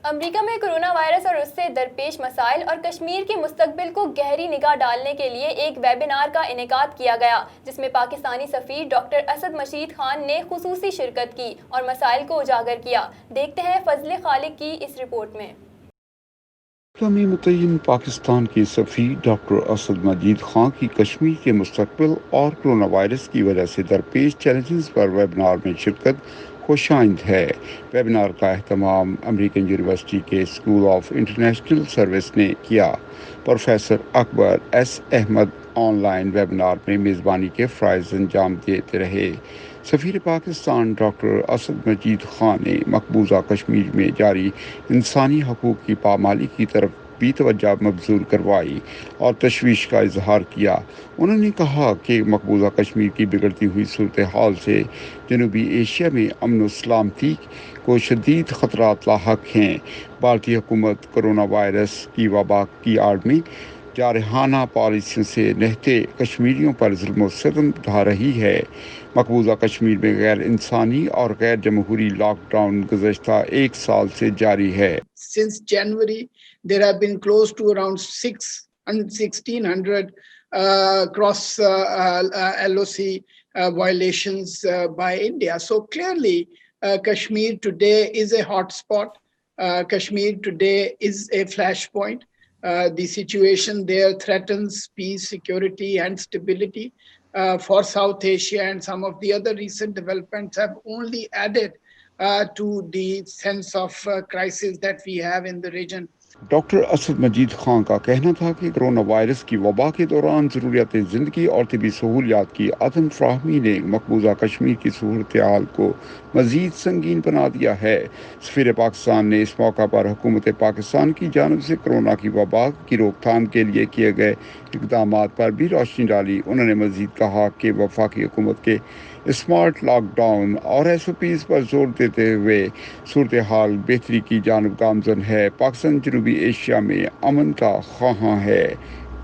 امریکہ میں corona virus اور اس سے درپیش مسائل اور کشمیر کے مستقبل کو گہری نگاہ ڈالنے کے لیے ایک ویبینار کا انعقاد کیا گیا، جس میں پاکستانی سفیر ڈاکٹر اسد مجید خان نے خصوصی شرکت کی اور مسائل کو اجاگر کیا۔ دیکھتے ہیں فضل خالق کی اس رپورٹ میں۔ اقوام متحدہ پاکستان کے سفیر ڈاکٹر اسد مجید خان کی کشمیر کے مستقبل اور کرونا وائرس کی وجہ سے درپیش چیلنجز پر ویبینار میں شرکت خوش آمد ہے۔ ویبینار کا اہتمام امریکن یونیورسٹی کے اسکول آف انٹرنیشنل سروس نے کیا۔ Professor Akbar S Ahmed online webinar میں میزبانی کے فرائض انجام دیتے رہے۔ سفیر پاکستان ڈاکٹر اسد مجید خان نے مقبوضہ کشمیر میں جاری انسانی حقوق کی پامالی کی طرف بھی توجہ مبذول کروائی اور تشویش کا اظہار کیا۔ انہوں نے کہا کہ مقبوضہ کشمیر کی بگڑتی ہوئی صورتحال سے جنوبی ایشیا میں امن و سلامتی کو شدید خطرات لاحق ہیں۔ بھارتی حکومت کرونا وائرس کی وبا کی آڑ میں جارحانہ پالیسیوں سے نہتے کشمیریوں پر ظلم و ستم ڈھا رہی ہے۔ مقبوضہ کشمیر میں غیر انسانی اور غیر جمہوری لاک ڈاؤن گزشتہ ایک سال سے جاری ہے۔ Since January, there have been close to around 1,600 cross LOC violations by India. So clearly, Kashmir today is a hotspot. Kashmir today is a flashpoint. The situation there threatens peace, security, and stability for South Asia, and some of the other recent developments have only added to the sense of crisis that we have in the region. Doctor Asad Majid Khan کا کہنا تھا کہ corona virus کی وبا کے دوران ضروریات زندگی اور طبی سہولیات کی عدم فراہمی نے مقبوضہ کشمیر کی صورتحال کو مزید سنگین بنا دیا ہے۔ سفیر پاکستان نے اس موقع پر حکومت پاکستان کی جانب سے کرونا کی وبا کی روک تھام کے لیے کیے گئے اقدامات پر بھی روشنی ڈالی۔ انہوں نے مزید کہا کہ وفاقی حکومت کے اسمارٹ لاک ڈاؤن اور SOPs پر زور دیتے ہوئے صورتحال بہتری کی جانب گامزن ہے۔ پاکستان جنوبی ایشیا میں امن کا خواہاں ہے۔